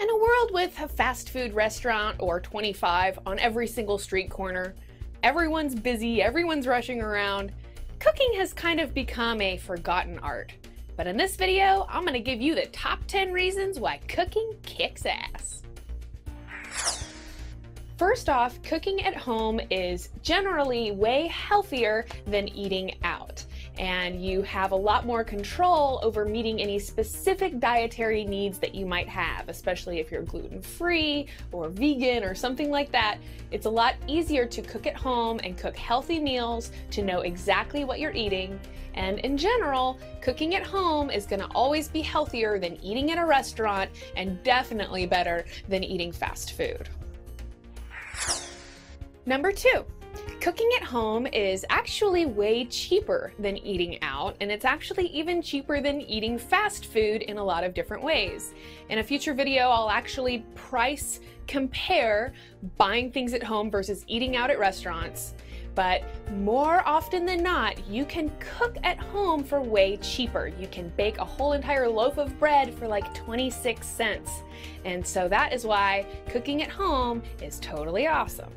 In a world with a fast food restaurant or 25 on every single street corner, everyone's busy, everyone's rushing around, cooking has kind of become a forgotten art. But in this video, I'm gonna give you the top 10 reasons why cooking kicks ass. First off, cooking at home is generally way healthier than eating out. And you have a lot more control over meeting any specific dietary needs that you might have, especially if you're gluten-free or vegan or something like that. It's a lot easier to cook at home and cook healthy meals to know exactly what you're eating. And in general, cooking at home is gonna always be healthier than eating at a restaurant and definitely better than eating fast food. Number 2. Cooking at home is actually way cheaper than eating out, and it's actually even cheaper than eating fast food in a lot of different ways. In a future video, I'll actually price compare buying things at home versus eating out at restaurants. But more often than not, you can cook at home for way cheaper. You can bake a whole entire loaf of bread for like 26 cents. And so that is why cooking at home is totally awesome.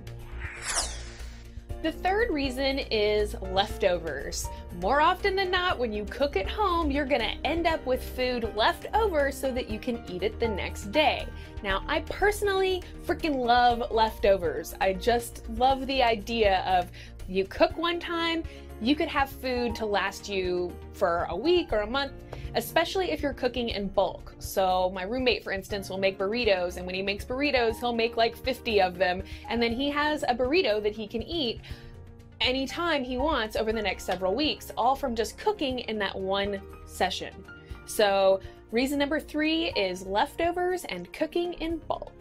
The third reason is leftovers. More often than not, when you cook at home, you're gonna end up with food left over so that you can eat it the next day. Now, I personally freaking love leftovers. I just love the idea of you cook one time, you could have food to last you for a week or a month, especially if you're cooking in bulk. So my roommate, for instance, will make burritos, and when he makes burritos, he'll make like 50 of them, and then he has a burrito that he can eat anytime he wants over the next several weeks, all from just cooking in that one session. So reason number 3 is leftovers and cooking in bulk.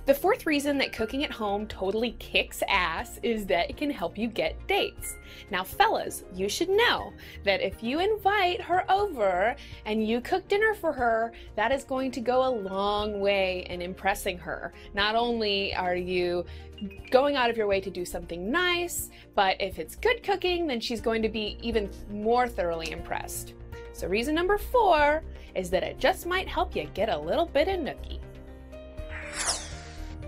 The fourth reason that cooking at home totally kicks ass is that it can help you get dates. Now fellas, you should know that if you invite her over and you cook dinner for her, that is going to go a long way in impressing her. Not only are you going out of your way to do something nice, but if it's good cooking, then she's going to be even more thoroughly impressed. So reason number 4 is that it just might help you get a little bit of nookie.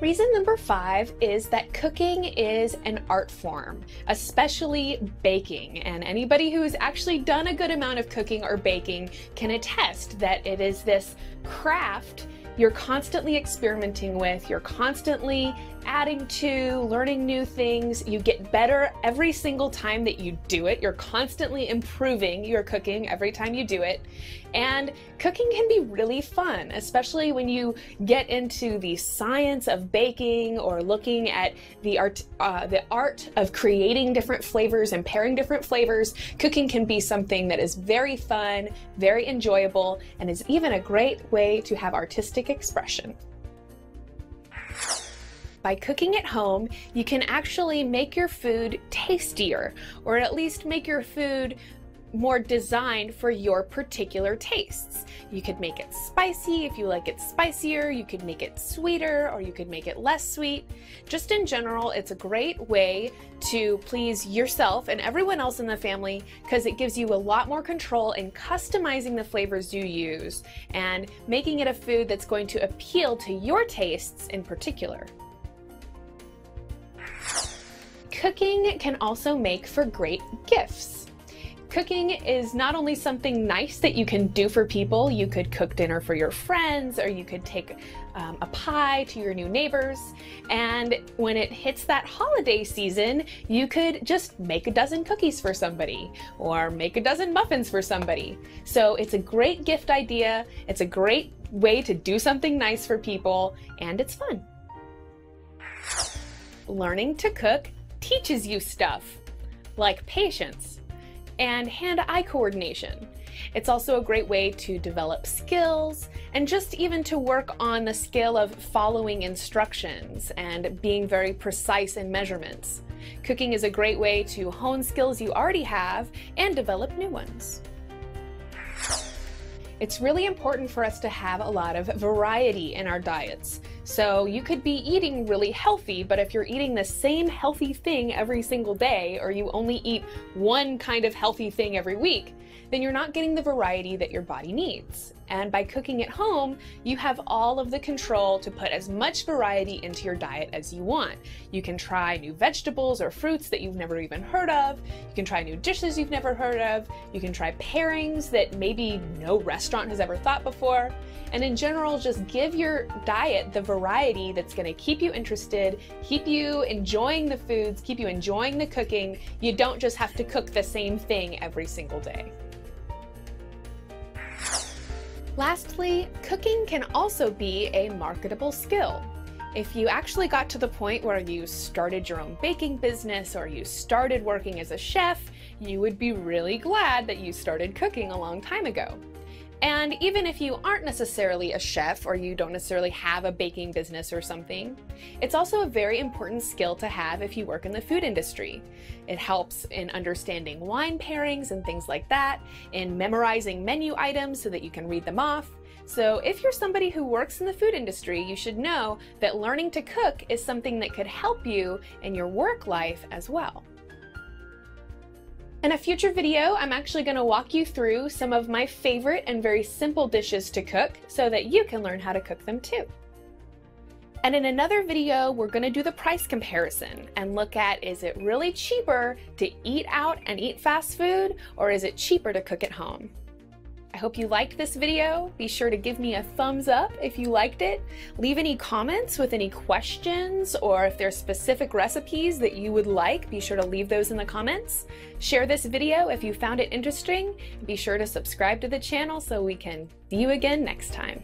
Reason number 5 is that cooking is an art form, especially baking. And anybody who has actually done a good amount of cooking or baking can attest that it is this craft you're constantly experimenting with, you're constantly adding to, learning new things. You get better every single time that you do it. You're constantly improving your cooking every time you do it. And cooking can be really fun, especially when you get into the science of baking or looking at the art of creating different flavors and pairing different flavors. Cooking can be something that is very fun, very enjoyable, and is even a great way to have artistic expression. By cooking at home, you can actually make your food tastier, or at least make your food more designed for your particular tastes. You could make it spicy if you like it spicier, you could make it sweeter, or you could make it less sweet. Just in general, it's a great way to please yourself and everyone else in the family because it gives you a lot more control in customizing the flavors you use and making it a food that's going to appeal to your tastes in particular. Cooking can also make for great gifts. Cooking is not only something nice that you can do for people. You could cook dinner for your friends, or you could take a pie to your new neighbors. And when it hits that holiday season, you could just make a dozen cookies for somebody or make a dozen muffins for somebody. So it's a great gift idea. It's a great way to do something nice for people, and it's fun. Learning to cook teaches you stuff like patience and hand-eye coordination. It's also a great way to develop skills and just even to work on the skill of following instructions and being very precise in measurements. Cooking is a great way to hone skills you already have and develop new ones. It's really important for us to have a lot of variety in our diets. So you could be eating really healthy, but if you're eating the same healthy thing every single day, or you only eat one kind of healthy thing every week, then you're not getting the variety that your body needs. And by cooking at home, you have all of the control to put as much variety into your diet as you want. You can try new vegetables or fruits that you've never even heard of. You can try new dishes you've never heard of. You can try pairings that maybe no restaurant has ever thought before. And in general, just give your diet the variety that's going to keep you interested, keep you enjoying the foods, keep you enjoying the cooking. You don't just have to cook the same thing every single day. Lastly, cooking can also be a marketable skill. If you actually got to the point where you started your own baking business or you started working as a chef, you would be really glad that you started cooking a long time ago. And even if you aren't necessarily a chef or you don't necessarily have a baking business or something, it's also a very important skill to have if you work in the food industry. It helps in understanding wine pairings and things like that, in memorizing menu items so that you can read them off. So if you're somebody who works in the food industry, you should know that learning to cook is something that could help you in your work life as well. In a future video, I'm actually going to walk you through some of my favorite and very simple dishes to cook so that you can learn how to cook them too. And in another video, we're going to do the price comparison and look at, is it really cheaper to eat out and eat fast food, or is it cheaper to cook at home? I hope you liked this video. Be sure to give me a thumbs up if you liked it. Leave any comments with any questions, or if there's specific recipes that you would like, be sure to leave those in the comments. Share this video if you found it interesting. Be sure to subscribe to the channel so we can see you again next time.